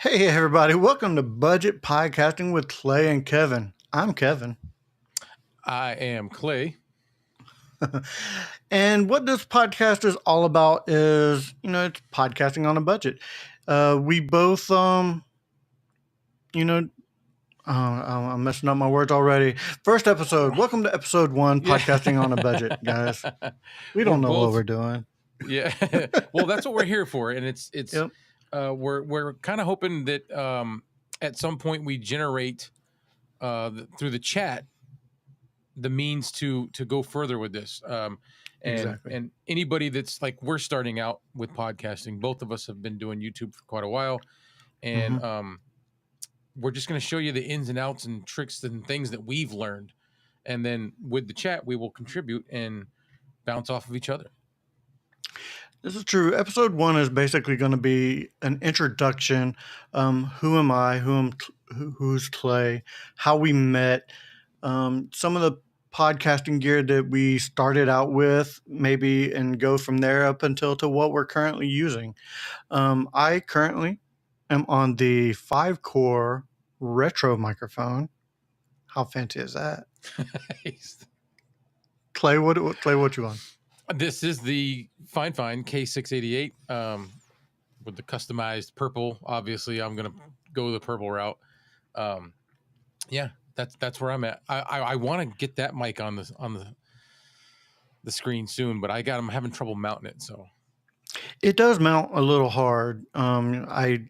Hey, everybody. Welcome to Budget Podcasting with Clay and Kevin. I'm Kevin. I am Clay. And what this podcast is all about is, it's podcasting on a budget. We both, I'm messing up my words already. First episode. Welcome to episode 1, podcasting on a budget, guys. We don't know what we're doing. Yeah. Well, that's what we're here for. And it's Yep. we're kind of hoping that at some point we generate through the chat the means to go further with this. Exactly. And anybody that's like, we're starting out with podcasting, both of us have been doing YouTube for quite a while. And we're just going to show you the ins and outs and tricks and things that we've learned. And then with the chat, we will contribute and bounce off of each other. This is true. Episode 1 is basically going to be an introduction. Who am I? Who's Clay? How we met. Some of the podcasting gear that we started out with, maybe, and go from there up until to what we're currently using. I currently am on the 5-core retro microphone. How fancy is that? Clay, what you on? This is the fine K688 with the customized purple. Obviously, I'm going to go the purple route. Yeah, that's where I'm at. I want to get that mic on the screen soon, but I'm having trouble mounting it. So it does mount a little hard. I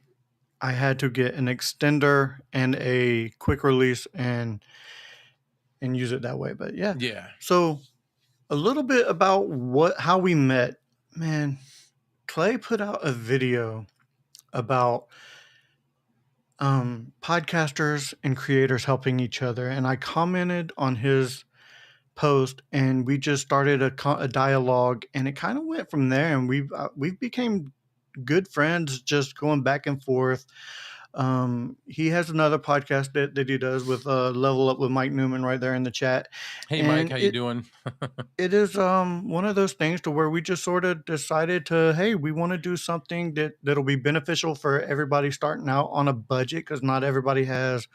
had to get an extender and a quick release and use it that way. But yeah. So a little bit about how we met. Man, Clay put out a video about podcasters and creators helping each other, and I commented on his post, and we just started a dialogue, and it kind of went from there, and we've became good friends, just going back and forth. He has another podcast that he does with Level Up with Mike Newman right there in the chat. Hey, Mike, how you doing? It is one of those things to where we just sort of decided to, hey, we want to do something that'll be beneficial for everybody starting out on a budget, because not everybody has,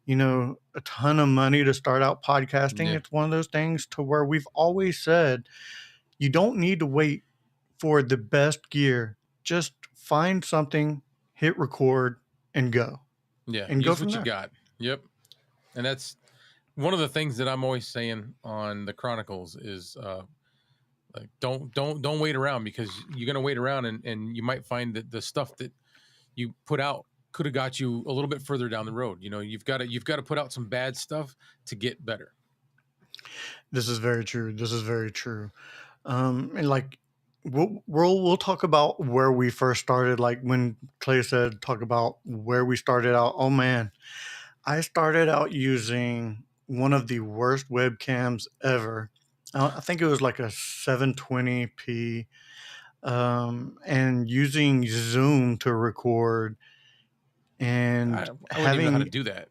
a ton of money to start out podcasting. Yeah. It's one of those things to where we've always said you don't need to wait for the best gear. Just find something, hit record, and go. Yeah, and use what you got. Yep. And that's one of the things that I'm always saying on the Chronicles is like don't wait around, because you're gonna wait around and you might find that the stuff that you put out could have got you a little bit further down the road. You've got to put out some bad stuff to get better. This is very true. And like we'll talk about where we first started. Like when Clay said, talk about where we started out. Oh man, I started out using one of the worst webcams ever. I think it was like a 720p, and using Zoom to record. And I wouldn't even know how to do that.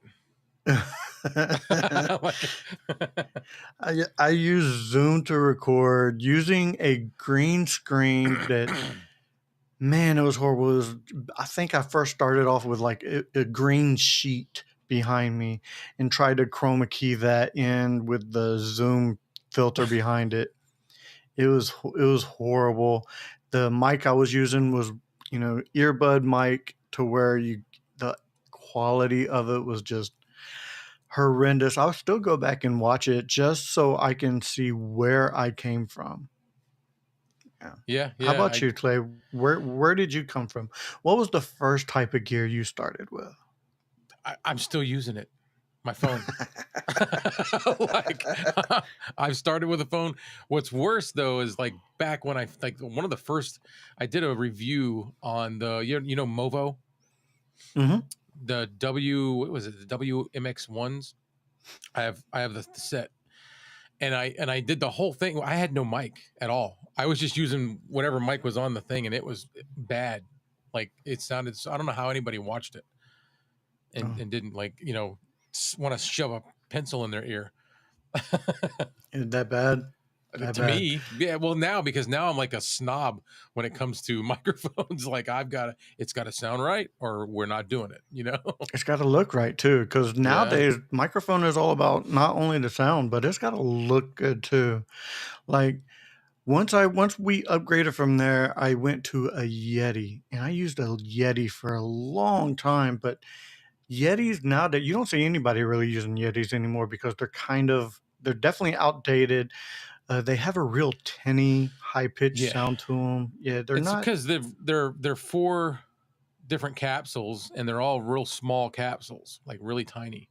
I use Zoom to record using a green screen that, man, it was horrible. I think I first started off with like a green sheet behind me and tried to chroma key that in with the Zoom filter behind it. it was horrible. The mic I was using was, earbud mic, to where the quality of it was just horrendous. I'll still go back and watch it just so I can see where I came from. Yeah. Yeah, How yeah. about you, Clay? Where did you come from? What was the first type of gear you started with? I'm still using it. My phone. Like I've started with a phone. What's worse though is like back when I like one of the first I did a review on the Movo, Mm-hmm. the what was it, the WMX ones. I have the set, and I did the whole thing. I had no mic at all. I was just using whatever mic was on the thing, and it was bad. Like it sounded. I don't know how anybody watched it Oh, and didn't like want to shove a pencil in their ear. is that bad? That To bad? me, yeah. Well, now because now I'm like a snob when it comes to microphones. Like it's got to sound right, or we're not doing it. It's got to look right too, because Yeah. nowadays microphone is all about not only the sound, but it's got to look good too. Like once we upgraded from there, I went to a Yeti, and I used a Yeti for a long time. But Yetis nowadays, you don't see anybody really using Yetis anymore because they're definitely outdated. They have a real tinny, high pitched Yeah. sound to them. Yeah, they're It's not. because they're four different capsules, and they're all real small capsules, like really tiny,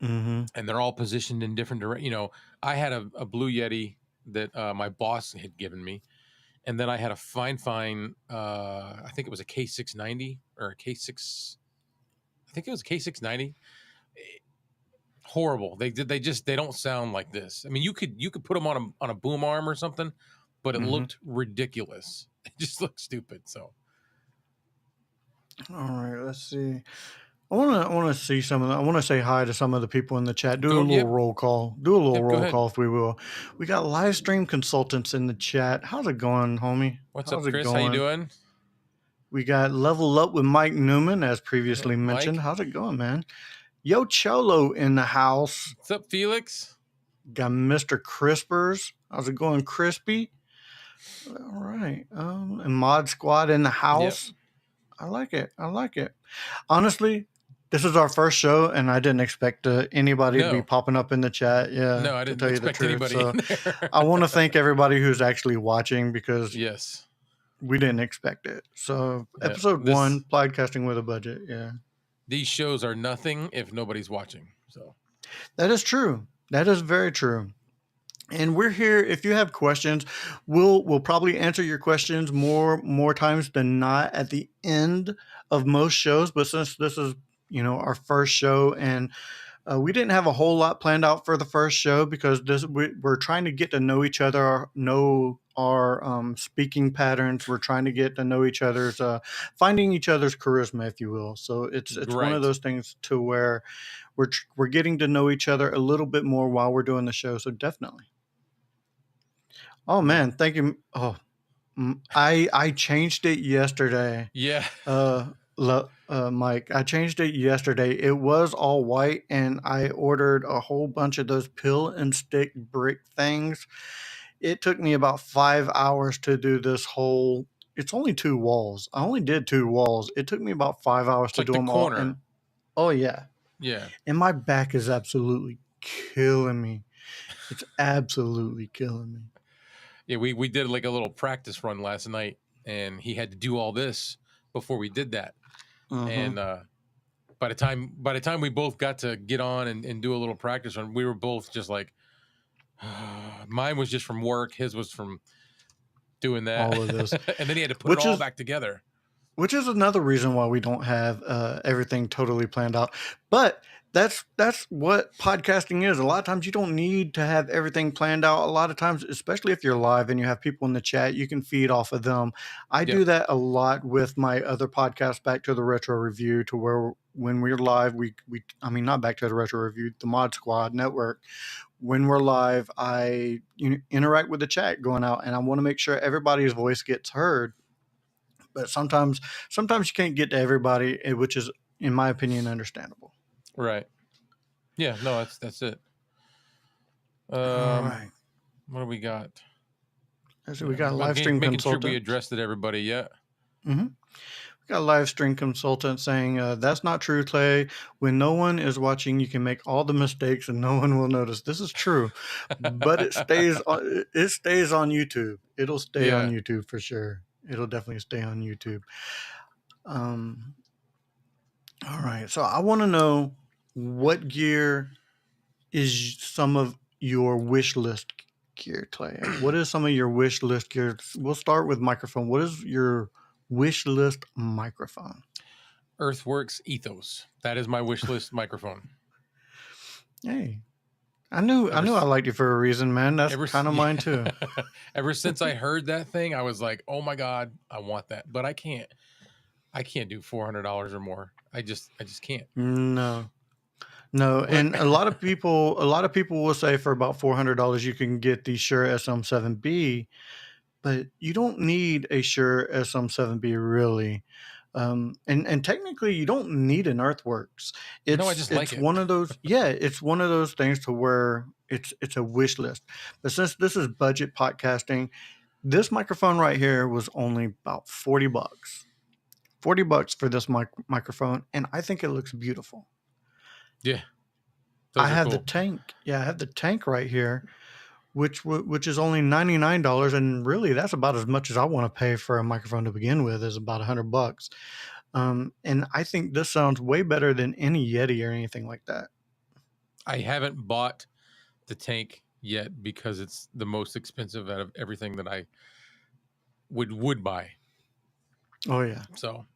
Mm-hmm. and they're all positioned in different directions. I had a Blue Yeti that my boss had given me, and then I had a fine. I think it was a K690 or a K6. I think it was a K690. Horrible. They don't sound like this. I mean, you could put them on a boom arm or something, but it Mm-hmm. looked ridiculous. It just looked stupid. So All right, let's see. I want to see some of the, I want to say hi to some of the people in the chat. Do a go. little Yep. roll call. Do a little Yep. Go roll ahead. call if we will. We got live stream consultants in the chat. How's it going, homie? What's How's up, it Chris? How you going? doing? We got Level Up with Mike Newman, as previously mentioned. Mike. How's it going, man? Yo Cholo in the house. What's up, Felix? Got Mr. Crispers. How's it going, Crispy? All right. And Mod Squad in the Yep. house. I like it. I like it. Honestly, this is our first show, and I didn't expect anybody to be No. popping up in the chat. Yeah, No, I to didn't tell you the expect truth. anybody So in there. I want to thank everybody who's actually watching, because Yes. we didn't expect it. So Yeah. episode one, podcasting with a budget. Yeah, These shows are nothing if nobody's watching. So that is true. That is very true. And we're here. If you have questions, we'll probably answer your questions more times than not at the end of most shows. But since this is our first show, and we didn't have a whole lot planned out for the first show, because we're trying to get to know each other, know our speaking patterns. We're trying to get to know each other's, finding each other's charisma, if you will. So it's one of right. those things to where we're getting to know each other a little bit more while we're doing the show. So definitely. Oh Yeah. man, thank you. Oh, I changed it yesterday. Yeah. Mike, I changed it yesterday. It was all white, and I ordered a whole bunch of those pill and stick brick things. It took me about 5 hours to do this whole. It's only 2 walls. I only did 2 walls. It took me about 5 hours It's to like do the them all, corner. and oh yeah, Yeah. and my back is absolutely killing me. It's absolutely killing me. Yeah. We did like a little practice run last night, and he had to do all this before we did that. Mm-hmm. And by the time we both got to get on and do a little practice run, we were both just like, mine was just from work, his was from doing that, All of this, and then he had to put it which all is back together. which is another reason why we don't have everything totally planned out. But that's what podcasting is. A lot of times you don't need to have everything planned out. A lot of times, especially if you're live and you have people in the chat, you can feed off of them. I do Yep. that a lot with my other podcast, Back to the Retro Review, to where when we're live, we I mean, not Back to the Retro Review, the Mod Squad Network. When we're live, I interact with the chat going out, and I want to make sure everybody's voice gets heard. But sometimes you can't get to everybody, which is, in my opinion, understandable. Right. Yeah. No, that's it. All right. What do we got? So we got a live stream making consultant. sure we addressed it, everybody. Yeah. Mm-hmm. We got a live stream consultant saying, that's not true, Clay. When no one is watching, you can make all the mistakes and no one will notice. This is true, but it stays on YouTube. It'll stay on YouTube for sure. It'll definitely stay on YouTube. All right. So I want to know, what gear is some of your wish list gear, Clay? What is some of your wish list gear? We'll start with microphone. What is your wish list microphone? Earthworks Ethos. That is my wish list microphone. Hey, I knew I liked you for a reason, man. That's kind of mine too. Ever since I heard that thing, I was like, "Oh my god, I want that!" But I can't do $400 or more. I just can't. No, and a lot of people will say for about $400 you can get the Shure SM7B, but you don't need a Shure SM7B really. And technically you don't need an Earthworks. It's one of those, it's one of those things to where it's a wish list. But since this is budget podcasting, this microphone right here was only about $40. $40 for this microphone, and I think it looks beautiful. Yeah. I have the tank. Yeah, I have the tank right here, which is only $99, and really that's about as much as I want to pay for a microphone to begin with, is about $100. And I think this sounds way better than any Yeti or anything like that. I haven't bought the tank yet because it's the most expensive out of everything that I would buy. Oh yeah. So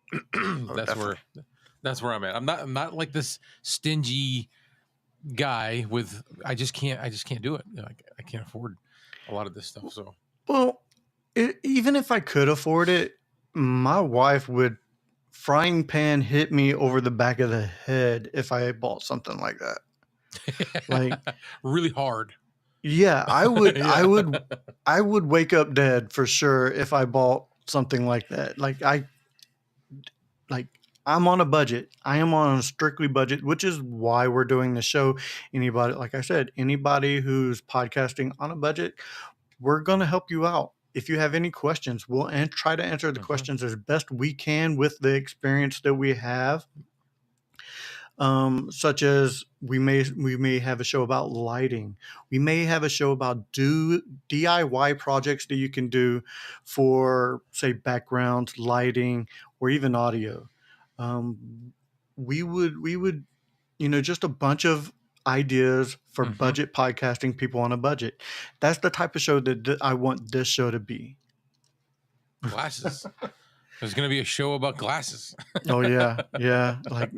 that's where I'm at. I'm not like this stingy guy with, I just can't do it. I can't afford a lot of this stuff. So, well, even if I could afford it, my wife would frying pan hit me over the back of the head if I bought something like that. Like really hard. Yeah, I would I would wake up dead for sure if I bought something like that. I'm on a budget. I am on a strictly budget, which is why we're doing the show. Anybody, like I said, anybody who's podcasting on a budget, we're going to help you out. If you have any questions, we'll try to answer the questions as best we can with the experience that we have. Such as we may have a show about lighting. We may have a show about DIY projects that you can do for, say, backgrounds, lighting, or even audio. We would, just a bunch of ideas for budget podcasting, people on a budget. That's the type of show that I want this show to be. Glasses. There's going to be a show about glasses. Oh yeah. Like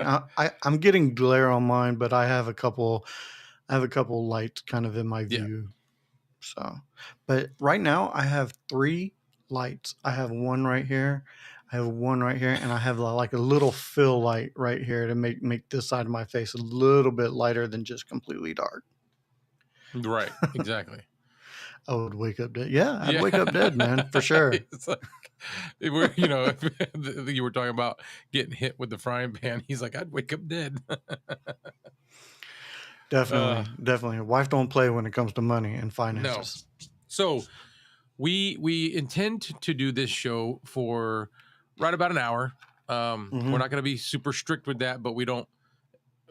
I'm getting glare on mine, but I have a couple lights kind of in my view. So, but right now I have 3 lights. I have one right here. I have one right here, and I have like a little fill light right here to make this side of my face a little bit lighter than just completely dark. Right. Exactly. I would wake up dead. Yeah, I'd wake up dead, man, for sure. It's like, you were talking about getting hit with the frying pan. He's like, I'd wake up dead. Definitely. Wife don't play when it comes to money and finances. No. So we intend to do this show for right about an hour. We're not going to be super strict with that, but we're going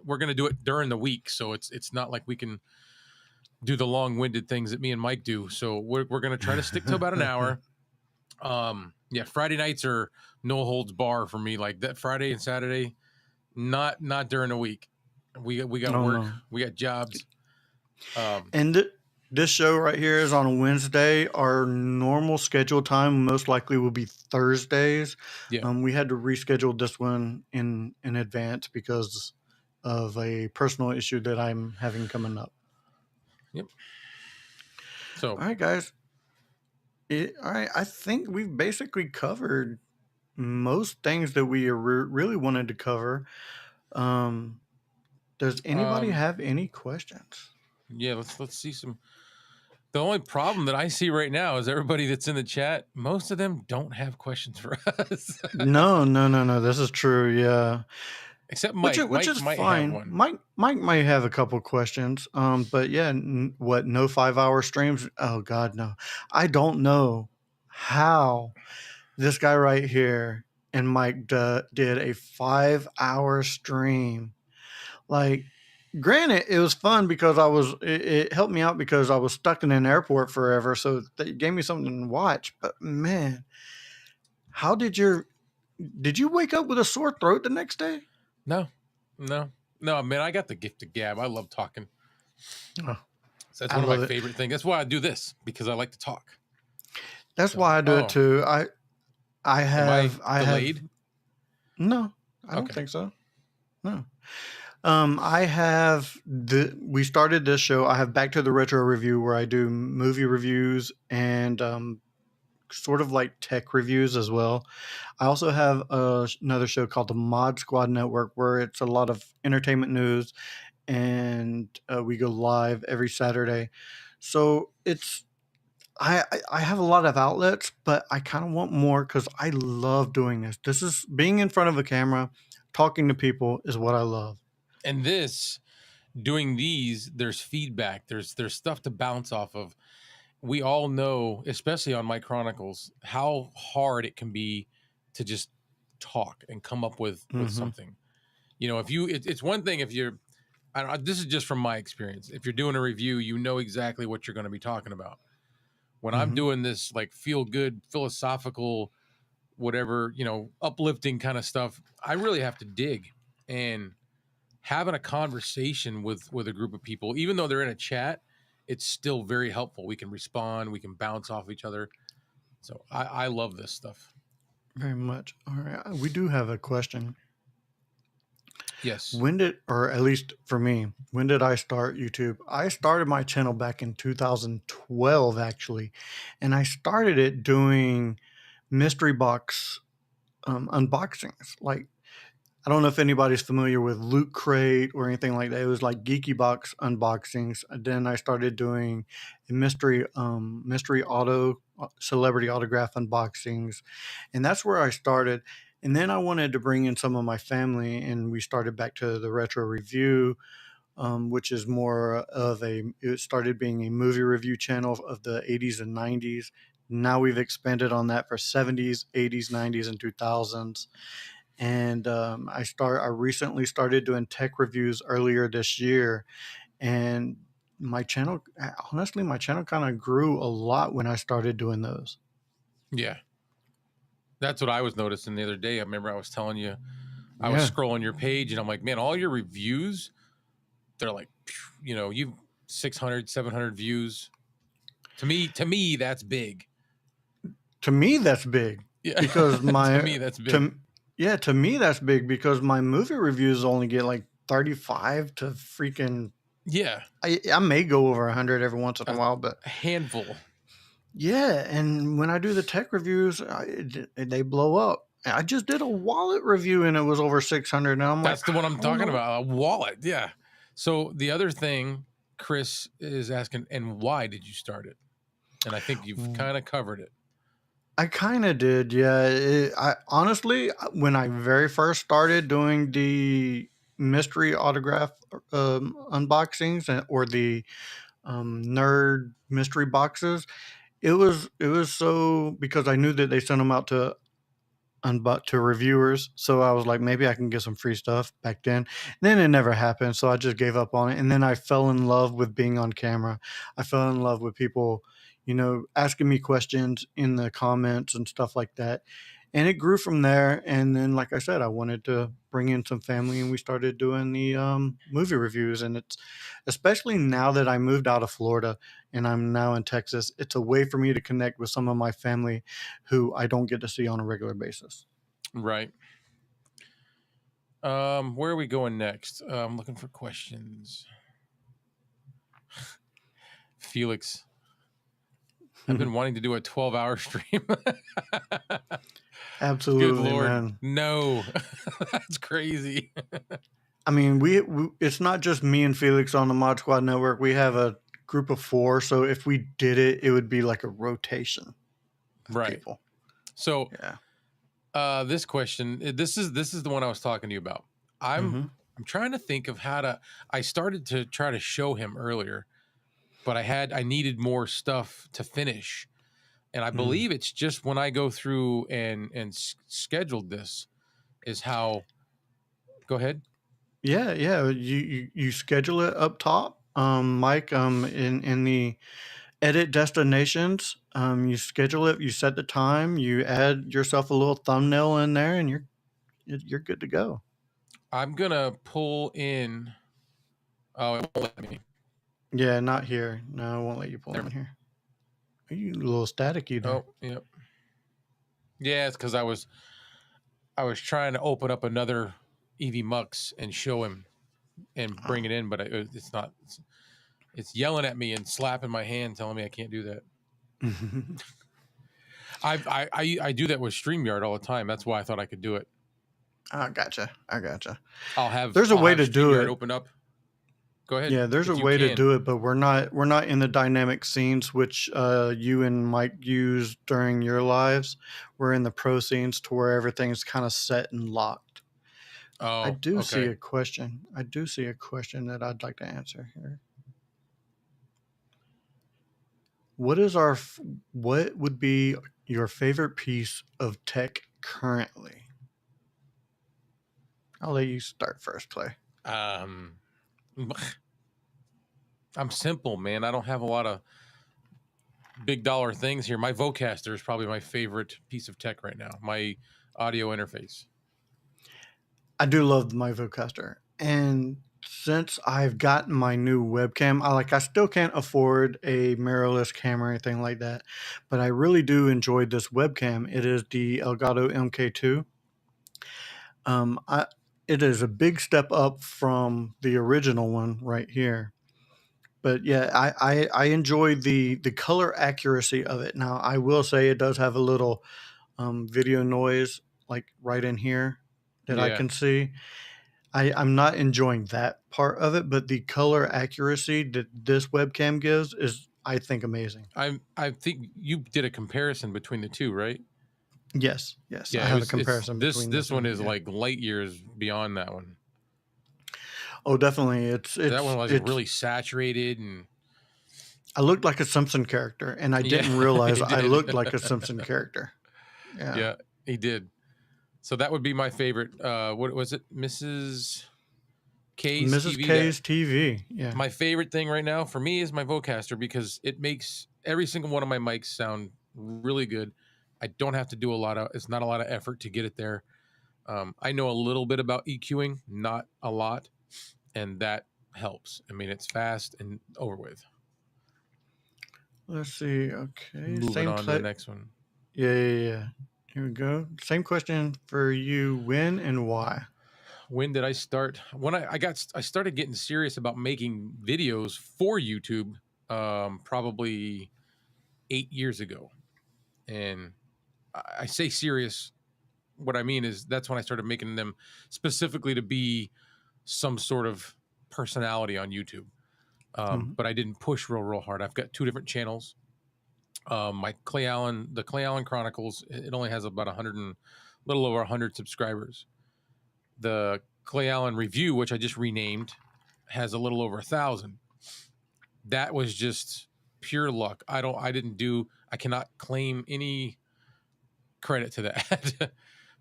to do it during the week. So it's not like we can do the long-winded things that me and Mike do. So we're going to try to stick to about an hour. Friday nights are no holds bar for me. Like that Friday and Saturday, not during the week. We got work. No. We got jobs. And this show right here is on a Wednesday. Our normal scheduled time most likely will be Thursdays. Yeah. We had to reschedule this one in advance because of a personal issue that I'm having coming up. Yep. So, all right, guys. All right. I think we've basically covered most things that we really wanted to cover. Does anybody have any questions? Yeah, let's see some. The only problem that I see right now is everybody that's in the chat. Most of them don't have questions for us. No. This is true. Yeah. Except which Mike. which Mike is might have fine. one. Mike might have a couple questions. But yeah, what? No 5 hour streams? Oh God, no. I don't know how this guy right here and Mike did a 5 hour stream. Like, granted, it was fun because it helped me out because I was stuck in an airport forever. So they gave me something to watch. But man, how did you wake up with a sore throat the next day? No, no, no, man. I got the gift of gab. I love talking. Oh, So that's I one of my love it. favorite things. That's why I do this, because I like to talk. That's So, why I do it oh, too. I am I have delayed? no, I don't Okay. think so. No. I have we started this show. I have Back to the Retro Review where I do movie reviews and sort of like tech reviews as well. I also have another show called the Mod Squad Network where it's a lot of entertainment news and we go live every Saturday. So it's I have a lot of outlets, but I kind of want more because I love doing this. This is being in front of a camera, talking to people is what I love. And this, doing these, there's feedback. There's stuff to bounce off of. We all know, especially on My Chronicles, how hard it can be to just talk and come up with Hmm. something. You know, if you, it's one thing if you're, this is just from my experience. If you're doing a review, you know exactly what you're going to be talking about. When I'm Hmm. doing this, like, feel good, philosophical, whatever, uplifting kind of stuff, I really have to dig. And having a conversation with a group of people, even though they're in a chat, it's still very helpful. We can respond, we can bounce off each other. So I love this stuff. Very much. All right. We do have a question. Yes. When did, or at least for me, when did I start YouTube? I started my channel back in 2012, actually. And I started it doing mystery box unboxings. Like, I don't know if anybody's familiar with Loot Crate or anything like that. It was like Geeky Box unboxings. And then I started doing a mystery auto celebrity autograph unboxings, and that's where I started. And then I wanted to bring in some of my family, and we started Back to the Retro Review, which is more of it started being a movie review channel of the 80s and 90s. Now we've expanded on that for 70s, 80s, 90s, and 2000s. And I recently started doing tech reviews earlier this year, and my channel, honestly, my channel kind of grew a lot when I started doing those. Yeah. That's what I was noticing the other day. I remember I was telling you, I was Yeah. scrolling your page and I'm like, man, all your reviews, they're like, you 600, 700 views. To me, that's big. To me, that's big Yeah. because To me, that's big. to me, that's big because my movie reviews only get like 35 to freaking, Yeah. I may go over 100 every once in a while, but A handful. yeah. And when I do the tech reviews, they blow up. I just did a wallet review and it was over 600. And I'm like, That's the one I'm I don't talking know. about. A wallet. Yeah. So the other thing Chris is asking, and why did you start it? And I think you've kind of covered it. I kind of did, yeah. I honestly, when I very first started doing the mystery autograph unboxings or the nerd mystery boxes, it was so because I knew that they sent them out to to reviewers, so I was like, maybe I can get some free stuff back then. Then it never happened, so I just gave up on it. And then I fell in love with being on camera. I fell in love with people, asking me questions in the comments and stuff like that. And it grew from there. And then, like I said, I wanted to bring in some family, and we started doing the movie reviews. And it's especially now that I moved out of Florida and I'm now in Texas, it's a way for me to connect with some of my family who I don't get to see on a regular basis. Right. Where are we going next? I'm looking for questions. Felix, I've been wanting to do a 12-hour stream. Good Absolutely, Lord. man. No. That's crazy. I mean, it's not just me and Felix on the Mod Squad Network. We have a group of 4, so if we did it, it would be like a rotation of Right. people. So Yeah. this question, this is the one I was talking to you about. I'm Mm-hmm. I'm trying to think of how to. I started to try to show him earlier, but I needed more stuff to finish, and I Mm. believe it's just when I go through and scheduled this is how. Go ahead. Yeah, yeah. You schedule it up top, Mike. In the edit destinations, you schedule it. You set the time. You add yourself a little thumbnail in there, and you're good to go. I'm gonna pull in. Oh, it won't let me. Yeah, not here. No, I won't let you pull There. in here. Are you a little staticky there? Oh, yep. Yeah, it's because I was trying to open up another EV Mux and show him and bring it in, but it's not. It's yelling at me and slapping my hand, telling me I can't do that. I do that with StreamYard all the time. That's why I thought I could do it. I gotcha. I gotcha. I'll have There's a I'll way have to do StreamYard it. open up. Go ahead Yeah, there's a if you way to can. do it, but we're not in the dynamic scenes which you and Mike use during your lives. We're in the pro scenes to where everything's kind of set and locked. I Oh, do see okay. a question. I do see a question that I'd like to answer here. What is what would be your favorite piece of tech currently? I'll let you start first, Clay. Um, I'm simple, man. I don't have a lot of big dollar things here. My Vocaster is probably my favorite piece of tech right now. My audio interface. I do love my Vocaster, and since I've gotten my new webcam, I still can't afford a mirrorless camera or anything like that, but I really do enjoy this webcam. It is the Elgato MK2. I it is a big step up from the original one right here. But yeah, I enjoy the color accuracy of it. Now I will say it does have a little video noise like right in here that I Yeah, can see. I'm not enjoying that part of it, but the color accuracy that this webcam gives is, I think, amazing. I think you did a comparison between the two, right? Yes, yes, I Yeah, have a it's comparison this between the this one two. is Yeah. like light years beyond that one. Oh, definitely. That one was It's. really saturated and I looked like a Simpson character, and I yeah, didn't realize he I did. looked like a Simpson character. Yeah, Yeah, he did. So that would be my favorite. What was it, Mrs. K's Mrs. TV? That K's TV. Yeah. my favorite thing right now for me is my Vocaster because it makes every single one of my mics sound really good. I don't have to do a lot of. It's not a lot of effort to get it there. I know a little bit about EQing, not a lot, and that helps. I mean, it's fast and over with. Let's see. Okay, Moving same on to the clip. next one. Yeah, yeah, yeah. Here we go. Same question for you. When and why? When did I start? When I started getting serious about making videos for YouTube, probably 8 years ago. And I say serious. What I mean is that's when I started making them specifically to be some sort of personality on YouTube. Mhm. But I didn't push real hard. I've got two different channels. My the Clay Allen Chronicles, it only has about 100 and little over 100 subscribers. The Clay Allen Review, which I just renamed, has a little over 1,000. That was just pure luck. I cannot claim any credit to that.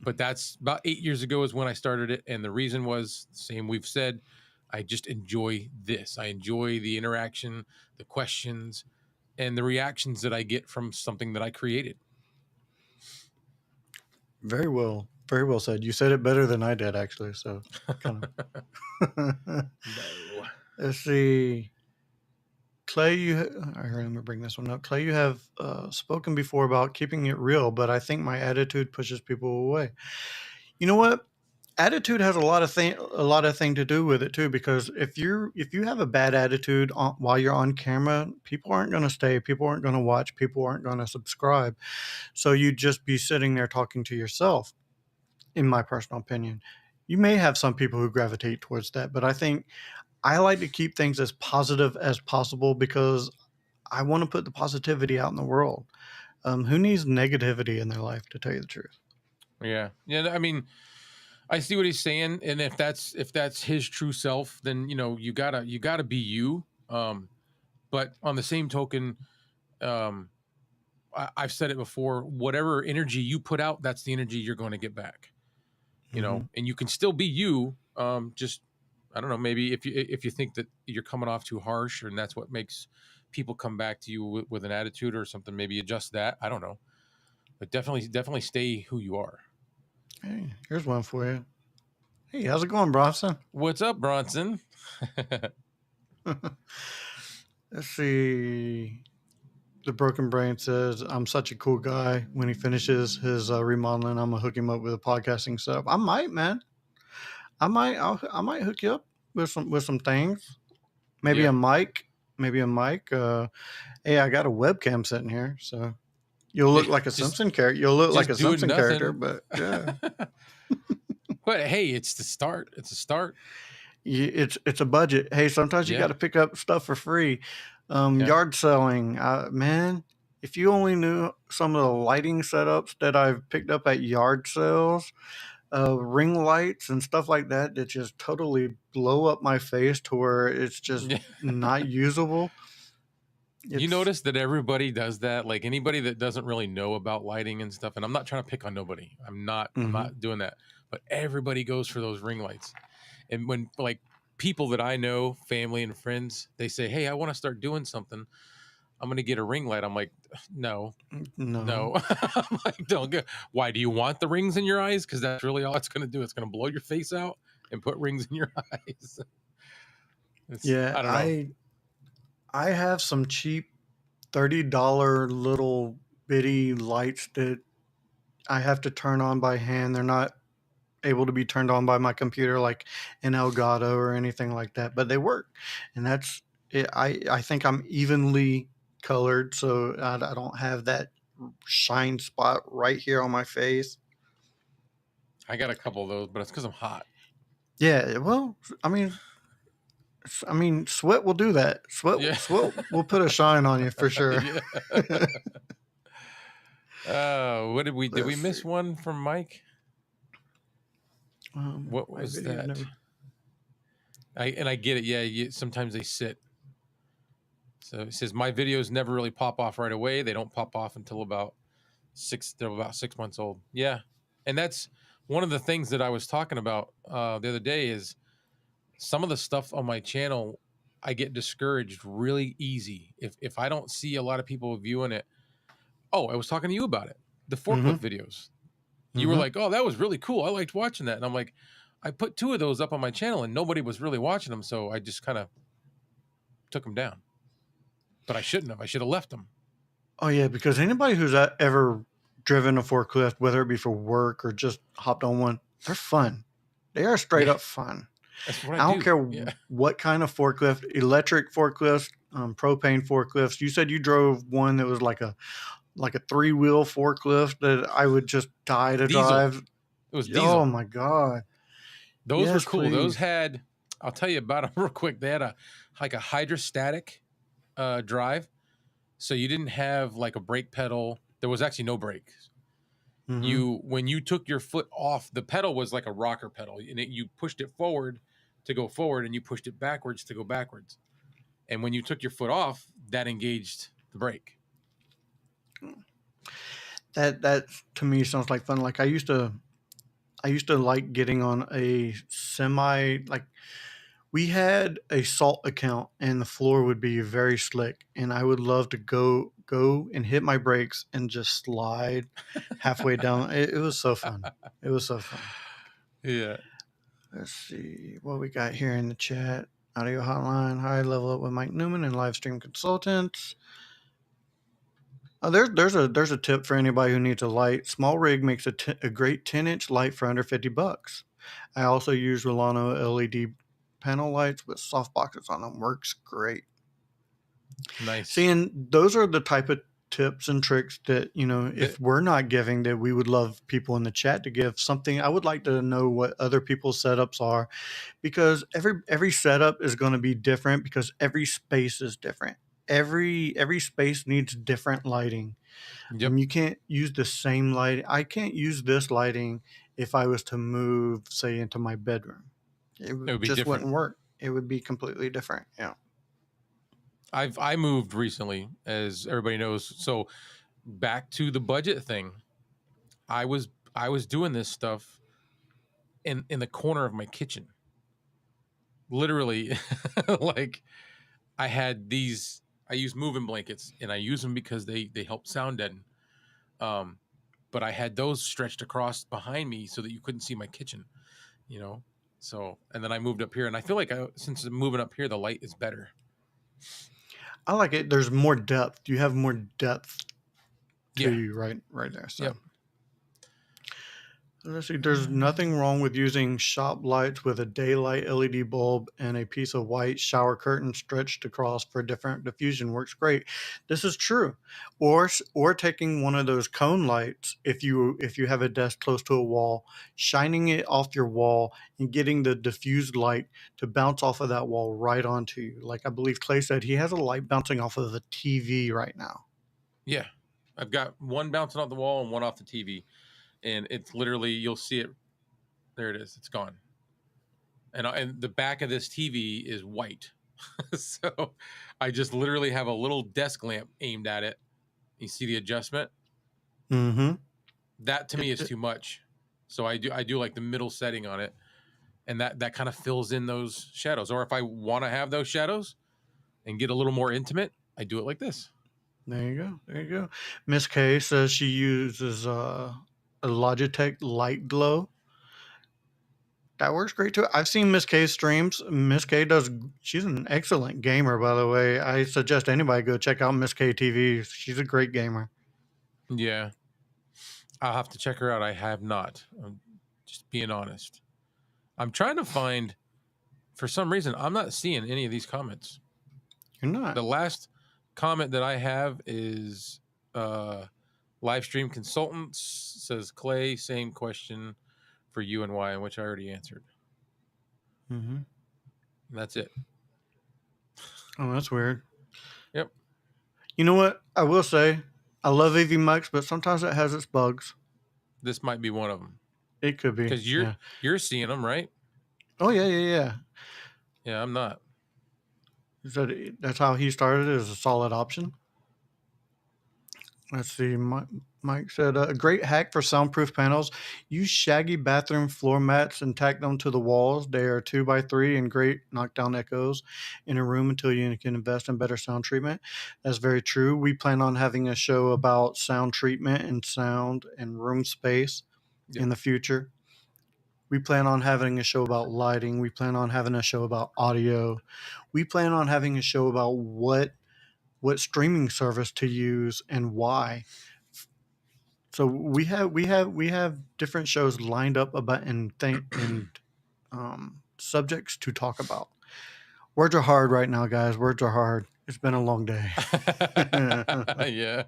But that's about 8 years ago is when I started it. And the reason was same we've said, I just enjoy this. I enjoy the interaction, the questions, and the reactions that I get from something that I created. Very well said. You said it better than I did, actually. So, kind of. No. Let's see. Clay, all right, let me bring this one up. Clay, you have spoken before about keeping it real, but I think my attitude pushes people away. You know what? Attitude has a lot of thing to do with it too, because if you have a bad attitude while you're on camera, people aren't going to stay, people aren't going to watch, people aren't going to subscribe. So you'd just be sitting there talking to yourself, in my personal opinion. You may have some people who gravitate towards that, but I think I like to keep things as positive as possible because I want to put the positivity out in the world. Who needs negativity in their life, to tell you the truth? Yeah. Yeah. I mean, I see what he's saying, and if that's his true self, then you gotta be you. But on the same token, um, I've said it before. Whatever energy you put out, that's the energy you're going to get back. Mm-hmm. And you can still be you. Just I don't know. Maybe if you think that you're coming off too harsh, and that's what makes people come back to you with an attitude or something, maybe adjust that. I don't know, but definitely stay who you are. Hey, here's one for you. Hey, how's it going, Bronson? What's up, Bronson? Let's see. The Broken Brain says, I'm such a cool guy. When he finishes his remodeling, I'm going to hook him up with a podcasting setup. I might, man. I might hook you up with some things. Maybe Yeah. a mic. Maybe a mic. Hey, I got a webcam sitting here, so you'll look like a just Simpson character. You'll look like just a doing Simpson character, nothing. but yeah. But hey, it's the start. It's a start. It's a budget. Hey, sometimes you got Yeah. to pick up stuff for free. Yeah. Yard selling, man. If you only knew some of the lighting setups that I've picked up at yard sales, ring lights and stuff like that that just totally blow up my face to where it's just not usable. You It's notice that everybody does that. Like anybody that doesn't really know about lighting and stuff. And I'm not trying to pick on nobody. I'm not. I'm mhm. not doing that. But everybody goes for those ring lights. And when like people that I know, family and friends, they say, "Hey, I want to start doing something. I'm going to get a ring light." I'm like, "No, No. no." I'm like, "Don't go. Why do you want the rings in your eyes? Because that's really all it's going to do. It's going to blow your face out and put rings in your eyes." Yeah, I don't know. I have some cheap $30 little bitty lights that I have to turn on by hand. They're not able to be turned on by my computer like an Elgato or anything like that, but they work. And that's it. I think I'm evenly colored, so I don't have that shine spot right here on my face. I got a couple of those, but it's because I'm hot. Yeah, well, I mean, sweat will do that. Yeah. Sweat will put a shine on you for sure. Yeah. What did we Let's miss see. one from Mike? What My was videos that? never. I get it. Yeah, sometimes they sit. So it says my videos never really pop off right away. They don't pop off until they're about 6 months old. Yeah. And that's one of the things that I was talking about the other day is some of the stuff on my channel, I get discouraged really easy. If I don't see a lot of people viewing it. Oh, I was talking to you about it. The Mm-hmm. forklift videos. You were Mm-hmm. like, "Oh, that was really cool. I liked watching that." And I'm like, I put two of those up on my channel and nobody was really watching them, so I just kind of took them down. But I shouldn't have. I should have left them. Oh yeah, because anybody who's ever driven a forklift, whether it be for work or just hopped on one, they're fun. They are straight Yeah, up fun. that's what I I don't do. care Yeah. what kind of forklift, electric forklifts, propane forklifts. You said you drove one that was like a 3-wheel forklift that I would just die to Diesel. drive. It was Oh diesel. my god! Those were Yes, cool. Those please. had, I'll tell you about them real quick. They had a hydrostatic drive. So you didn't have like a brake pedal. There was actually no brakes. Mm-hmm. When you took your foot off, the pedal was like a rocker pedal, and you pushed it forward to go forward, and you pushed it backwards to go backwards. And when you took your foot off, that engaged the brake. That to me sounds like fun. Like I used to like getting on a semi, like we had a salt account and the floor would be very slick and I would love to go and hit my brakes and just slide halfway down. It was so fun. It was so fun. Yeah. Let's see what we got here in the chat. Audio hotline, high level up with Mike Newman and live stream consultants. There's a tip for anybody who needs a light. Small rig makes a great 10-inch light for under $50. I also use Rolano LED panel lights with soft boxes on them. Works great. Nice. Seeing those are the type of tips and tricks that, if we're not giving, that we would love people in the chat to give something. I would like to know what other people's setups are, because every setup is going to be different because every space is different. Every space needs different lighting. Yep. You can't use the same light. I can't use this lighting if I was to move, say, into my bedroom. It would be just different. wouldn't work. It would be completely different. Yeah. I moved recently, as everybody knows. So back to the budget thing. I was doing this stuff in the corner of my kitchen. Literally, like I had these. I use moving blankets, and I use them because they help sound deaden. But I had those stretched across behind me so that you couldn't see my kitchen. You know. So, and then I moved up here, and I feel like since I'm moving up here, the light is better. I like it. There's more depth. You have more depth to Yeah. you right there. So. Yep. Let's see. There's nothing wrong with using shop lights with a daylight LED bulb and a piece of white shower curtain stretched across for different diffusion. Works great. This is true. Or taking one of those cone lights if you have a desk close to a wall, shining it off your wall and getting the diffused light to bounce off of that wall right onto you. Like I believe Clay said, he has a light bouncing off of the TV right now. Yeah, I've got one bouncing off the wall and one off the TV. And it's literally, you'll see it. There it is. It's gone. And the back of this TV is white. So I just literally have a little desk lamp aimed at it. You see the adjustment? Mm-hmm. That to me is too much. So I do like the middle setting on it. And that kind of fills in those shadows. Or if I want to have those shadows and get a little more intimate, I do it like this. There you go. There you go. Miss K says she uses a Logitech Light Glow. That works great too. I've seen Miss K's streams. Miss K she's an excellent gamer, by the way. I suggest anybody go check out Miss K TV. She's a great gamer. Yeah. I'll have to check her out. I have not. I'm just being honest. I'm trying to find, for some reason, I'm not seeing any of these comments. You're not. The last comment that I have is live stream consultants, says Clay, same question for you and why, which I already answered. Mm-hmm. That's it. Oh, that's weird. Yep. You know what? I will say, I love AV Max, but sometimes it has its bugs. This might be one of them. It could be. Because you're seeing them, right? Oh, yeah. Yeah, I'm not. That's how he started it, as a solid option. Let's see. Mike said, a great hack for soundproof panels. Use shaggy bathroom floor mats and tack them to the walls. They are 2x3 and great knockdown echoes in a room until you can invest in better sound treatment. That's very true. We plan on having a show about sound treatment and sound and room space in the future. We plan on having a show about lighting. We plan on having a show about audio. We plan on having a show about what streaming service to use and why. So we have different shows lined up about and subjects to talk about. Words are hard right now, guys. Words are hard. It's been a long day. Yeah.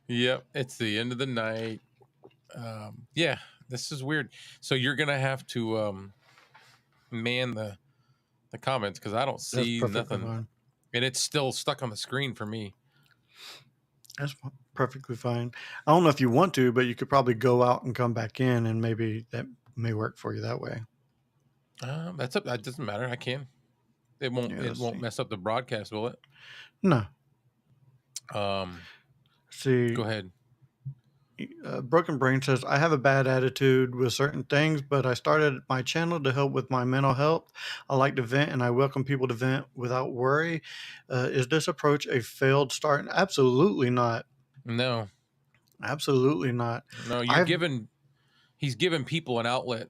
Yep. It's the end of the night. Yeah, this is weird. So you're gonna have to man the comments because I don't see nothing. Fine. And it's still stuck on the screen for me. That's perfectly fine. I don't know if you want to, but you could probably go out and come back in, and maybe that may work for you that way. That doesn't matter. I can. It won't. Yeah, it won't mess up the broadcast, will it? No. See. Go ahead. Broken Brain says, I have a bad attitude with certain things, but I started my channel to help with my mental health. I like to vent, and I welcome people to vent without worry. Is this approach a failed start? Absolutely not. No. Absolutely not. No, he's given people an outlet.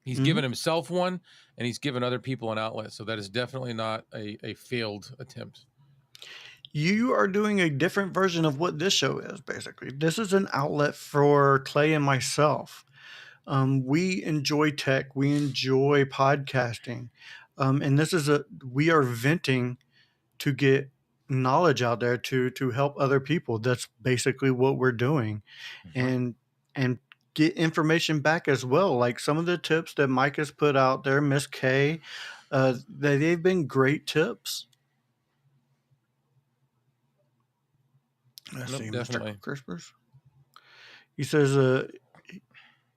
He's given himself one, and he's given other people an outlet. So that is definitely not a failed attempt. You are doing a different version of what this show is, basically. This is an outlet for Clay and myself. We enjoy tech. We enjoy podcasting. And we are venting to get knowledge out there to help other people. That's basically what we're doing. And get information back as well. Like some of the tips that Mike has put out there, Miss K, they've been great tips. Let's see, definitely. Mr. Crispers. He says,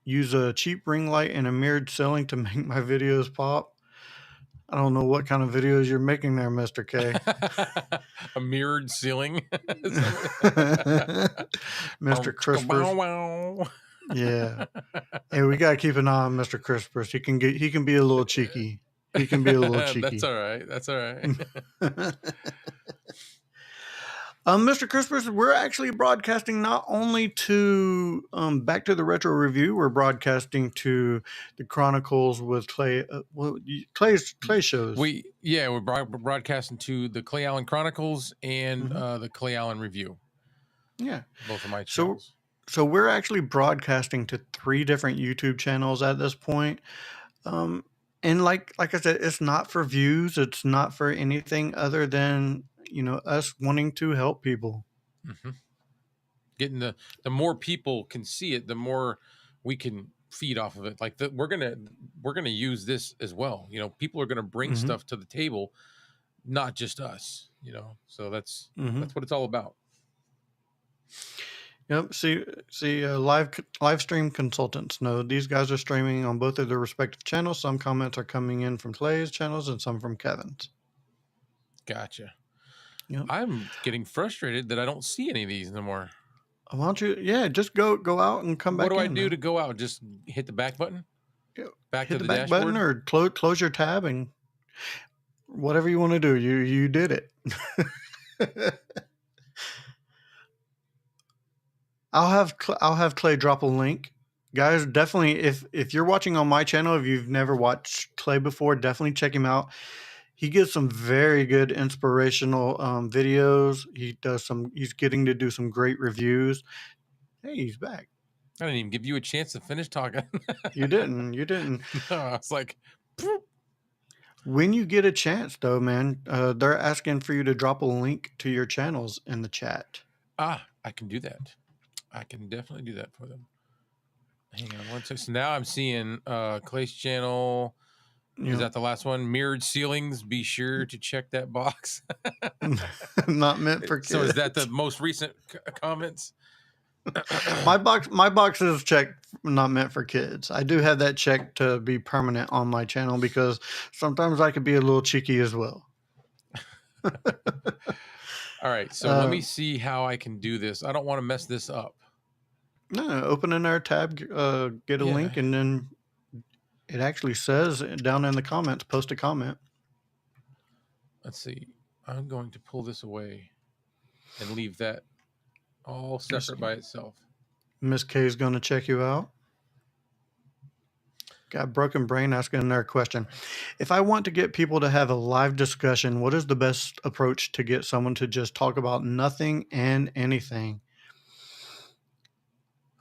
use a cheap ring light and a mirrored ceiling to make my videos pop. I don't know what kind of videos you're making there, Mr. K. A mirrored ceiling. Mr. Crispers. Yeah. Hey, we gotta keep an eye on Mr. Crispers. He can be a little cheeky. He can be a little cheeky. That's all right. That's all right. Mr. Crispers, we're actually broadcasting not only to Back to the Retro Review, we're broadcasting to the Chronicles with Clay. Clay shows. We're broadcasting to the Clay Allen Chronicles and the Clay Allen Review. Yeah, both of my channels. So we're actually broadcasting to 3 different YouTube channels at this point. And like I said, it's not for views. It's not for anything other than, us wanting to help people. Getting the more people can see it, the more we can feed off of it. Like we're gonna use this as well. People are gonna bring stuff to the table, not just us. So that's what it's all about. Yep. See, live stream consultants. No, these guys are streaming on both of their respective channels. Some comments are coming in from Clay's channels and some from Kevin's. Gotcha. Yep. I'm getting frustrated that I don't see any of these no more. Why don't you? Yeah, just go out and come back. What do I do to go out? Just hit the back button. Back to the back button, or close your tab, and whatever you want to do. You did it. I'll have Clay drop a link, guys. Definitely, if you're watching on my channel, if you've never watched Clay before, definitely check him out. He gives some very good inspirational videos. He's getting to do some great reviews. Hey, he's back. I didn't even give you a chance to finish talking. You didn't. No, I was like, Poof. When you get a chance, though, man, they're asking for you to drop a link to your channels in the chat. I can do that. I can definitely do that for them. Hang on one second. So now I'm seeing Clay's channel. Is that the last one? Mirrored ceilings. Be sure to check that box. Not meant for kids. So is that the most recent comments? My box is checked, not meant for kids. I do have that checked to be permanent on my channel because sometimes I could be a little cheeky as well. All right, so let me see how I can do this. I don't want to mess this up. No, open another tab, get a link, and then it actually says down in the comments, post a comment. Let's see. I'm going to pull this away and leave that all separate by itself. Miss K is going to check you out. Got Broken Brain asking another question. If I want to get people to have a live discussion, what is the best approach to get someone to just talk about nothing and anything?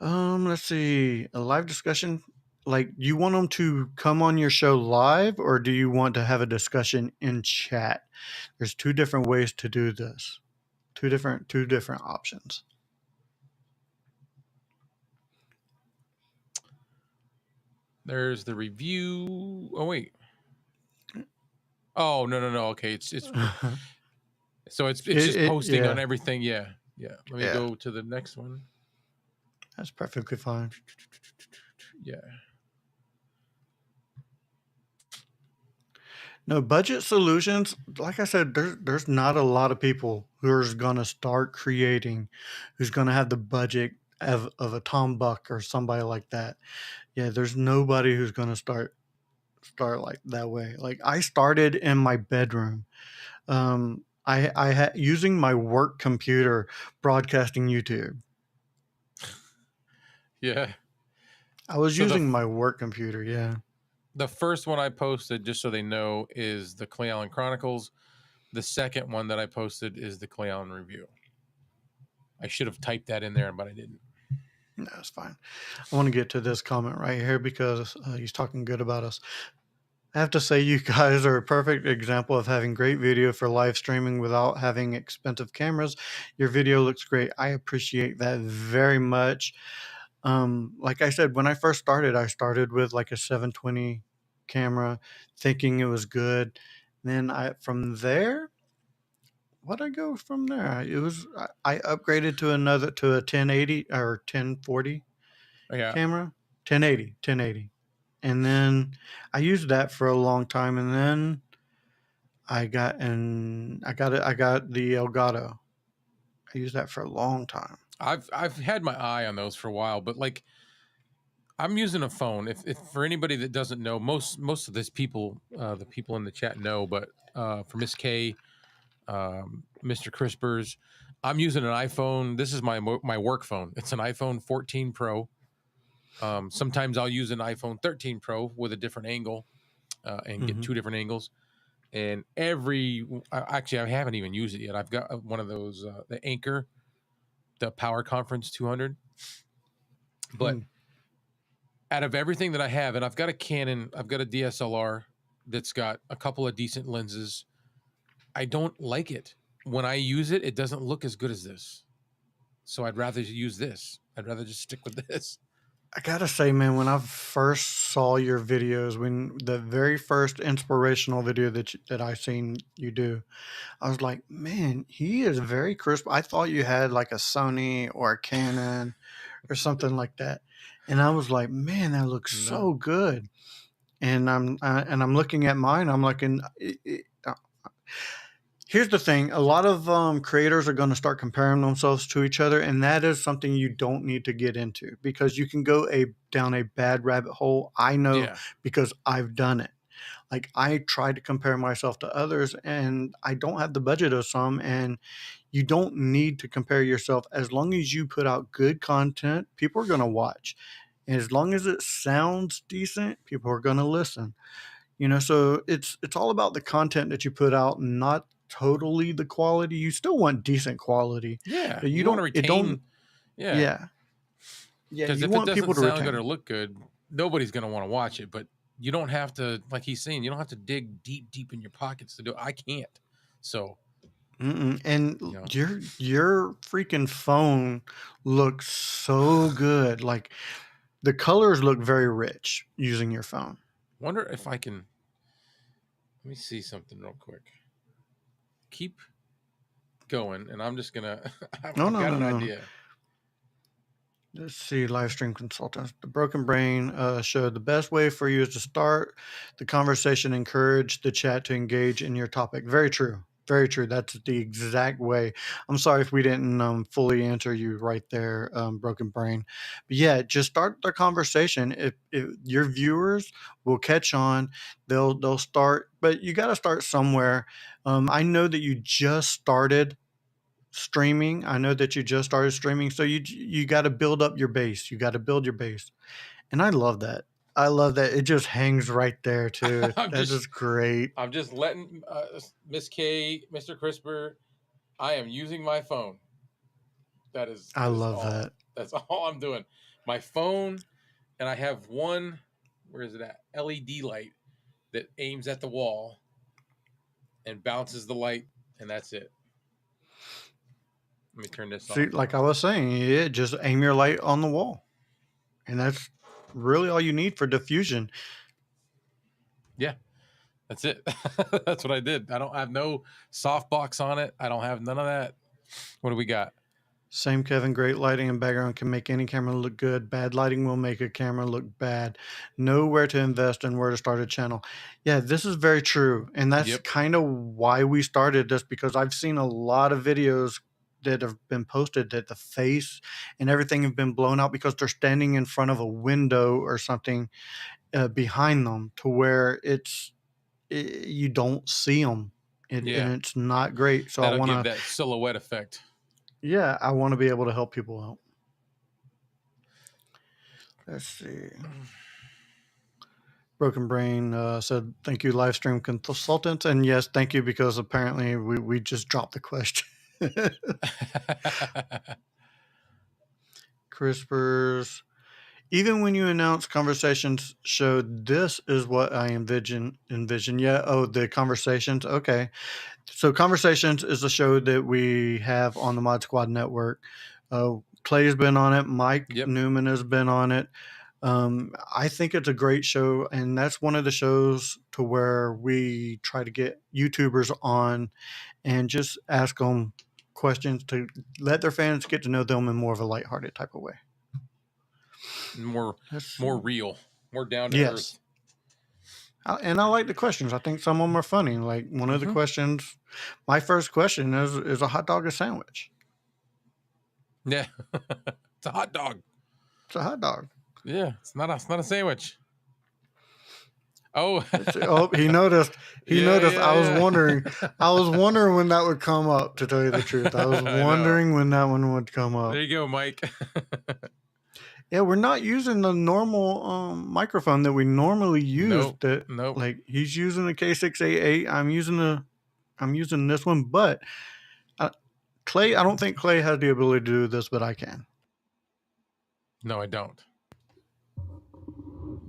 Let's see. A live discussion. Like, you want them to come on your show live, or do you want to have a discussion in chat? There's 2 different ways to do this. Two different options. There's the review. Oh wait. Oh no. Okay, it's so it's just posting on everything. Yeah. Let me go to the next one. That's perfectly fine. Yeah. No, Budget Solutions, like I said, there's not a lot of people who are going to start creating, who's going to have the budget of a Tom Buck or somebody like that. Yeah, there's nobody who's going to start like that way. Like, I started in my bedroom. I had using my work computer broadcasting YouTube. Yeah. I was using my work computer, yeah. The first one I posted, just so they know, is the Clay Allen Chronicles. The second one that I posted is the Clay Allen Review. I should have typed that in there, but I didn't. No, it's fine. I want to get to this comment right here because he's talking good about us. I have to say, you guys are a perfect example of having great video for live streaming without having expensive cameras. Your video looks great. I appreciate that very much. Like I said, when I first started, I started with like a 720 camera, thinking it was good. Then from there, what'd I go from there? I upgraded to a 1080 or 1040 camera. 1080. And then I used that for a long time, and then I got the Elgato. I used that for a long time. I've had my eye on those for a while, but like I'm using a phone. If for anybody that doesn't know, most of this people, the people in the chat know, but for Miss K, Mr. Crispers, I'm using an iPhone. This is my work phone. It's an iPhone 14 Pro. Sometimes I'll use an iPhone 13 Pro with a different angle and get two different angles. And actually, I haven't even used it yet. I've got one of those, the Anchor, the Power Conference 200. But out of everything that I have, and I've got a Canon, I've got a DSLR that's got a couple of decent lenses. I don't like it. When I use it, it doesn't look as good as this. So I'd rather use this. I'd rather just stick with this. I gotta say, man, when I first saw your videos, when the very first inspirational video that I seen you do, I was like, man, he is very crisp. I thought you had like a Sony or a Canon or something like that, and I was like, man, that looks so good. And I'm looking at mine. I'm looking. Here's the thing: a lot of creators are going to start comparing themselves to each other, and that is something you don't need to get into because you can go down a bad rabbit hole. I know because I've done it. Like I try to compare myself to others, and I don't have the budget of some. And you don't need to compare yourself as long as you put out good content. People are going to watch, and as long as it sounds decent, people are going to listen. So it's all about the content that you put out, not totally the quality. You still want decent quality. Yeah, You don't want to retain. Yeah. Because you if it want doesn't people to sound good retain. or look good, nobody's going to want to watch it. But you don't have to, like he's saying, you don't have to dig deep in your pockets to do it. I can't. So, and your freaking phone looks so good. Like the colors look very rich using your phone. Wonder if I can. Let me see something real quick. Keep going, and I'm just gonna. I've got an idea. Let's see, live stream consultants. The Broken Brain showed the best way for you is to start the conversation, encourage the chat to engage in your topic. Very true. Very true. That's the exact way. I'm sorry if we didn't fully answer you right there, Broken Brain. But yeah, just start the conversation. If your viewers will catch on, they'll start. But you got to start somewhere. I know that you just started streaming. I know that you just started streaming, so you got to build up your base. You got to build your base, and I love that. I love that it just hangs right there too. That's just great. I'm just letting Miss K, Mr. Crisper. I am using my phone. I love that. That's all I'm doing. My phone, and I have one. Where is it at? LED light that aims at the wall and bounces the light, and that's it. Let me turn this See, off. like I was saying, just aim your light on the wall, and that's really all you need for diffusion. Yeah, that's it. That's what I did. I don't have no softbox on it. I don't have none of that. What do we got? Same Kevin, great lighting and background can make any camera look good. Bad lighting will make a camera look bad. Know where to invest and where to start a channel. Yeah, this is very true. And that's kind of why we started this, because I've seen a lot of videos that have been posted that the face and everything have been blown out because they're standing in front of a window or something behind them to where you don't see them. And it's not great. So that'll give that silhouette effect. Yeah, I want to be able to help people out. Let's see. Broken Brain said, thank you, live stream consultants. And yes, thank you, because apparently we just dropped the question. Crispers. Even when you announce Conversations show, this is what I envision. Yeah. Oh, the Conversations. Okay. So Conversations is a show that we have on the Mod Squad Network. Clay's been on it. Mike Newman has been on it. I think it's a great show, and that's one of the shows to where we try to get YouTubers on and just ask them questions to let their fans get to know them in more of a lighthearted type of way. more real, more down to earth. And I like the questions. I think some of them are funny. Like one of the questions, my first question is a hot dog a sandwich? Yeah, it's a hot dog. It's a hot dog. Yeah, it's not a sandwich. Oh, he noticed. He noticed. I was wondering. I was wondering when that would come up. To tell you the truth, I was wondering when that one would come up. There you go, Mike. Yeah, we're not using the normal microphone that we normally use. Nope. Like he's using a K688. I'm using this one, but Clay. I don't think Clay has the ability to do this, but I can. No, I don't.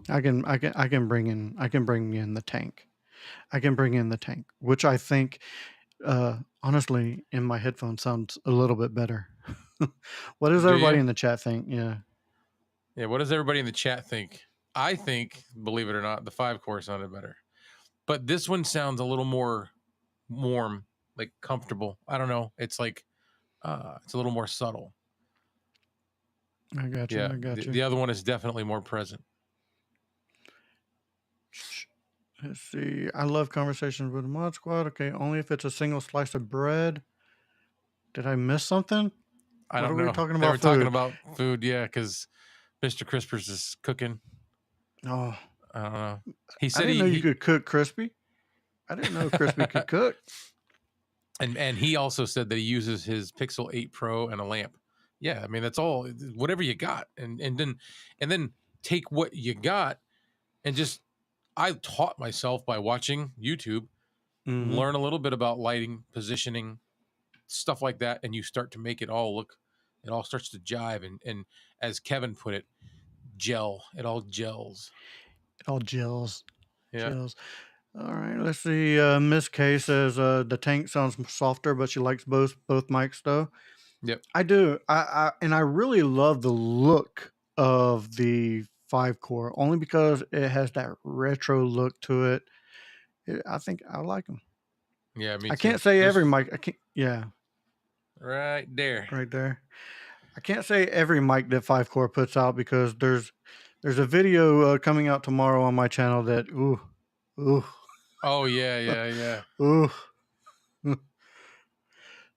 I can bring in the tank. I can bring in the tank, which I think, honestly, in my headphones sounds a little bit better. What does everybody in the chat think? Yeah. Yeah. What does everybody in the chat think? I think, believe it or not, the 5-core sounded better, but this one sounds a little more warm, like comfortable. I don't know. It's like, it's a little more subtle. I got you. Yeah, I got you. The other one is definitely more present. Let's see. I love conversations with the Mod Squad. Okay, only if it's a single slice of bread. Did I miss something? I don't know. Were talking about they were talking about food, yeah, because Mr. Crispers is cooking. Oh, I don't know. He said I didn't know you could cook Crispy. I didn't know Crispy could cook. And he also said that he uses his Pixel 8 Pro and a lamp. Yeah, I mean that's all. Whatever you got, and then take what you got, and just I taught myself by watching YouTube, learn a little bit about lighting, positioning, stuff like that, and you start to make it all starts to jive, and as Kevin put it, gel. It all gels. It all gels. Yeah. Gels. All right, let's see. Miss K says the tank sounds softer, but she likes both mics though. Yep. I do. I really love the look of the 5-core only because it has that retro look to it. I think I like them. Yeah, me too. I can't say every mic. I can't. Yeah. Right there. I can't say every mic that 5-core puts out because there's a video coming out tomorrow on my channel that ooh. Oh yeah. Ooh.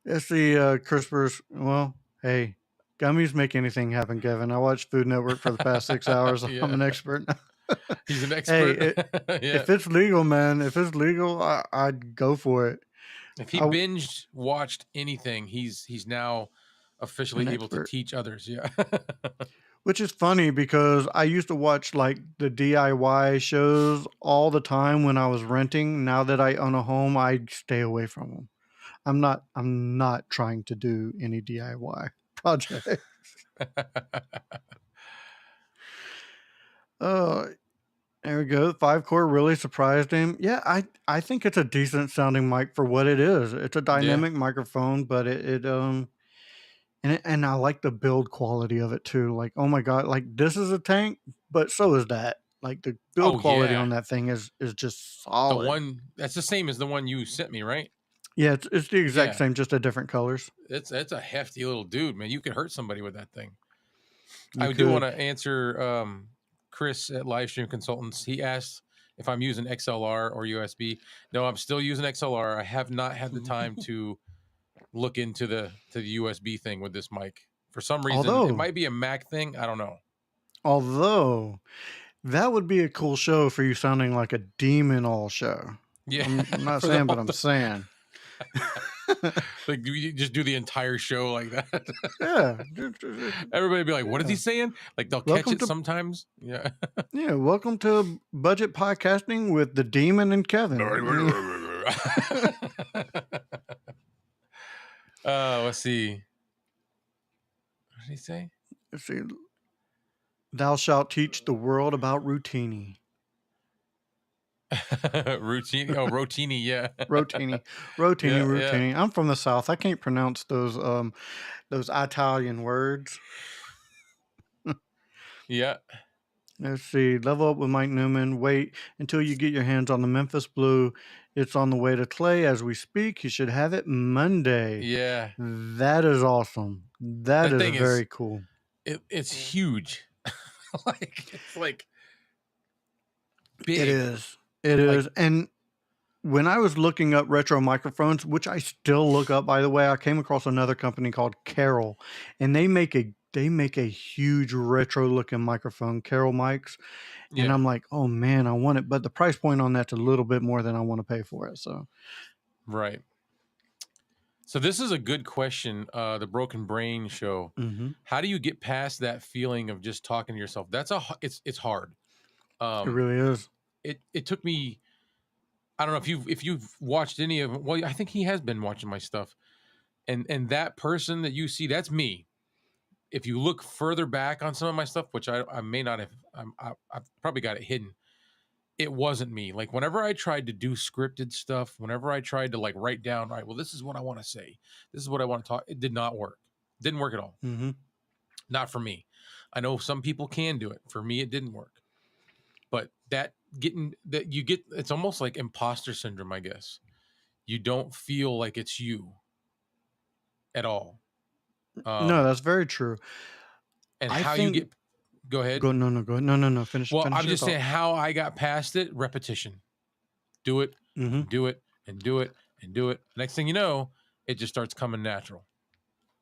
Let's see, Crispers. Well, hey, gummies make anything happen, Kevin. I watched Food Network for the past 6 hours. Yeah. I'm an expert. He's an expert. Hey, if it's legal, man, if it's legal, I'd go for it. If he binged watched anything, he's now officially able to teach others. Yeah. Which is funny because I used to watch like the DIY shows all the time when I was renting. Now that I own a home, I stay away from them. I'm not trying to do any DIY projects. There we go. 5-core really surprised him. Yeah, I think it's a decent sounding mic for what it is. It's a dynamic microphone, but and I like the build quality of it too. Like, oh my god, like this is a tank, but so is that. Like the build quality on that thing is just solid. The one that's the same as the one you sent me, right? Yeah, it's the exact same, just a different colors. It's a hefty little dude, man. You could hurt somebody with that thing. I do want to answer Chris at Livestream Consultants. He asked if I'm using XLR or USB. No, I'm still using XLR. I have not had the time to look into the USB thing with this mic. For some reason, it might be a Mac thing. I don't know. Although that would be a cool show for you sounding like a demon all show. Yeah. I'm not saying, but I'm saying. Like you just do the entire show like that. Yeah. Everybody be like, what is he saying? Like they'll catch it sometimes. Yeah. Yeah. Welcome to Budget Podcasting with the Demon and Kevin. Let's see. What did he say? Let's see. Thou shalt teach the world about Rotini. Rotini. Oh, Rotini. Yeah. Rotini. Yeah. I'm from the South. I can't pronounce those Italian words. Yeah. Let's see. Level up with Mike Newman. Wait until you get your hands on the Memphis Blue. It's on the way to Clay as we speak. You should have it Monday. Yeah. That is awesome. That is very cool. It's huge. Like it's like It big. is. It Like is. And when I was looking up retro microphones, which I still look up, by the way, I came across another company called Carol, and they make a huge retro looking microphone, Carol mics, and yeah, I'm like, oh man, I want it, but the price point on that's a little bit more than I want to pay for it. So, right. So this is a good question. The Broken Brain Show. mhm. How do you get past that feeling of just talking to yourself? It's hard. It Um, really is. it took me. I don't know if you've watched any of. Well, I think he has been watching my stuff, and that person that you see, that's me. If you look further back on some of my stuff, which I may not have, I've probably got it hidden. It wasn't me. Like whenever I tried to do scripted stuff, whenever I tried to like write down, right, well, this is what I want to say, this is what I want to talk, it did not work. Didn't work at all. Mhm. Not for me. I know some people can do it. For me, it didn't work. But that getting that you get, it's almost like imposter syndrome, I guess. You don't feel like it's you at all. No, Um, that's very true. and I how you think get, go ahead. go no, no, go no, no, no, finish Well, finish I'm your just thought. saying how I got past it. Repetition. Do it Mhm. and do it and do it and do it. Next thing you know, it just starts coming natural.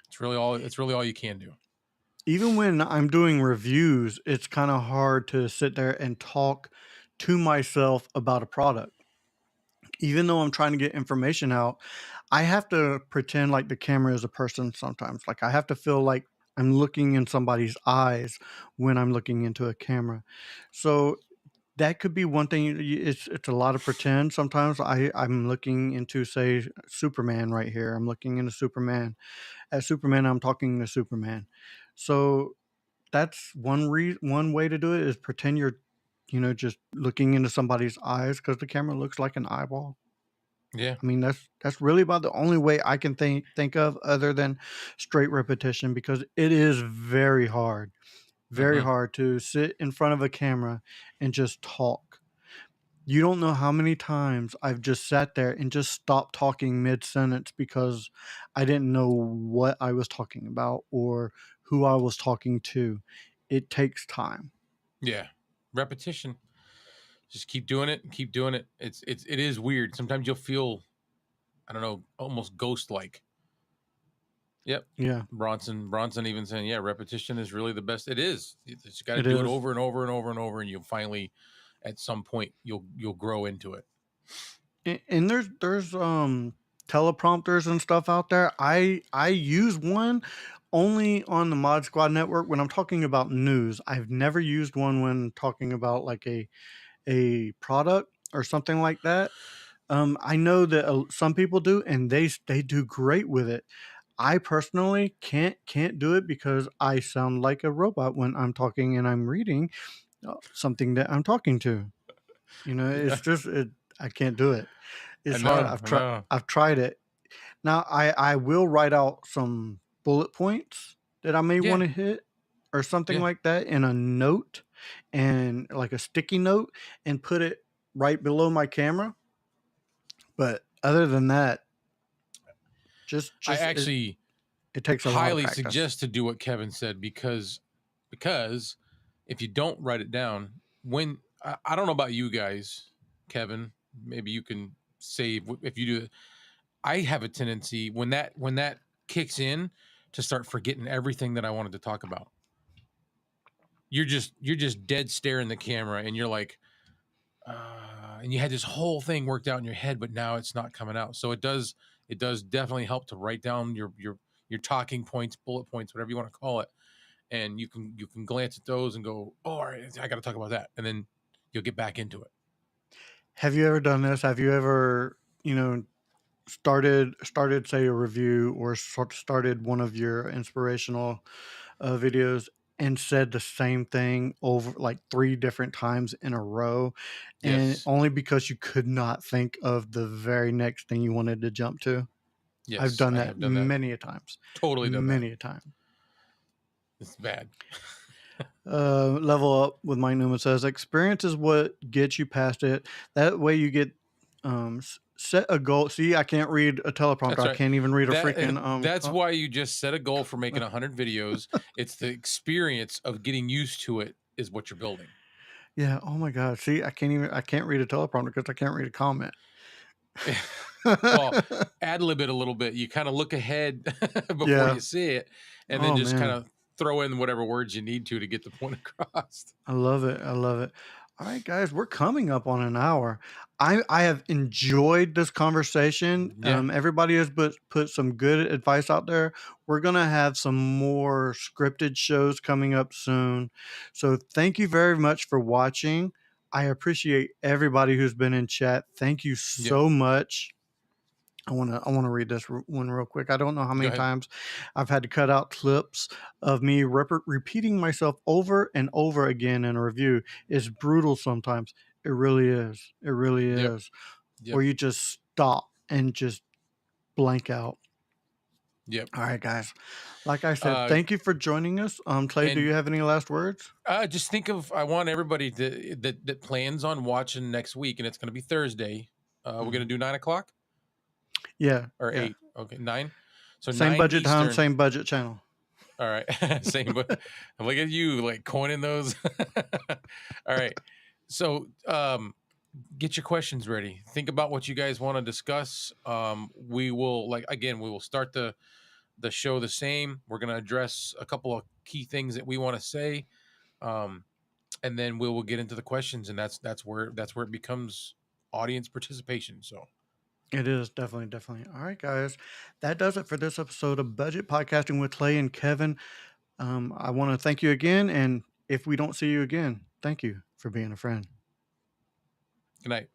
It's really all you can do. Even when I'm doing reviews, it's kind of hard to sit there and talk to myself about a product. Even though I'm trying to get information out, I have to pretend like the camera is a person sometimes. Like I have to feel like I'm looking in somebody's eyes when I'm looking into a camera. So that could be one thing. It's a lot of pretend. Sometimes I'm looking into, say, Superman right here. I'm looking into Superman. As Superman, I'm talking to Superman. So that's one way to do it is pretend you're, just looking into somebody's eyes because the camera looks like an eyeball. Yeah. I mean, that's really about the only way I can think of other than straight repetition because it is very Hmm. hard to sit in front of a camera and just talk. You don't know how many times I've just sat there and just stopped talking mid sentence because I didn't know what I was talking about or who I was talking to. It takes time. Yeah. Repetition. Just keep doing it and keep doing it. It is weird. Sometimes you'll feel, I don't know, almost ghost like. Yep. Yeah, Bronson even saying, yeah, repetition is really the best. It is. You just got to it do it is. over and over and over and over, and you'll finally, at some point, you'll grow into it. And there's teleprompters and stuff out there. I use one only on the Mod Squad network when I'm talking about news. I've never used one when talking about like a product or something like that. I know that some people do, and they do great with it. I personally can't do it because I sound like a robot when I'm talking and I'm reading something that I'm talking to. Yeah. It's just I can't do it. I It's hard. know. I know. I've tried it. Now I will write out some bullet points that I may Yeah. want to hit or something Yeah. like that in a note and like a sticky note and put it right below my camera. But other than that, I just actually it takes a lot of highly practice. suggest to do what Kevin said because if you don't write it down, when I don't know about you guys, Kevin, maybe you can save if you do. I have a tendency when that kicks in to start forgetting everything that I wanted to talk about. You're just dead staring the camera, and you're like, and you had this whole thing worked out in your head, but now it's not coming out. So it does definitely help to write down your talking points, bullet points, whatever you want to call it, and you can glance at those and go, oh, all right, I got to talk about that, and then you'll get back into it. Have you ever done this? Have you ever, started say a review or started one of your inspirational videos and said the same thing over like three different times in a row, and Yes, only because you could not think of the very next thing you wanted to jump to? I've yes, done I that have done that. many a times, Totally done that. many a time. It's bad. Level up with Mike Newman says experience is what gets you past it. That way you get set a goal. See, I can't read a teleprompter. That's I right. can't even read a That freaking that's why you just set a goal for making 100 videos. It's the experience of getting used to it is what you're building. Yeah. Oh my God. See, I can't read a teleprompter because I can't read a comment. Well, ad lib it a little bit. You kind of look ahead before Yeah. you see it, and then Oh just kind man. of throw in whatever words you need to get the point across. I love it. I love it. All right, guys, we're coming up on an hour. I have enjoyed this conversation. Yeah. Everybody has put some good advice out there. We're gonna have some more scripted shows coming up soon. So thank you very much for watching. I appreciate everybody who's been in chat. Thank you Yep. so much. I wanna read this one real quick. I don't know how Go many ahead. times I've had to cut out clips of me repeating myself over and over again in a review. It's brutal sometimes. It really is. It really Yep. is. Yep. Or you just stop and just blank out. Yep. All right, guys. Like I said, Uh, thank you for joining us. Clay, do and you have any last words? just think of, I want everybody that plans on watching next week, and it's going to be Thursday. We're going to Mhm. do 9 o'clock Yeah, or yeah. 8. Okay, 9. So Same 9 budget time, Eastern. same budget channel. All right. Same, but look at you like coining those. All right. So get your questions ready. Think about what you guys want to discuss. We will, like, again, we will start the show the same. We're going to address a couple of key things that we want to say. Um, and then we will get into the questions, and that's where it becomes audience participation. So It is definitely, definitely. All right, guys. That does it for this episode of Budget Podcasting with Clay and Kevin. I want to thank you again. And if we don't see you again, thank you for being a friend. good night.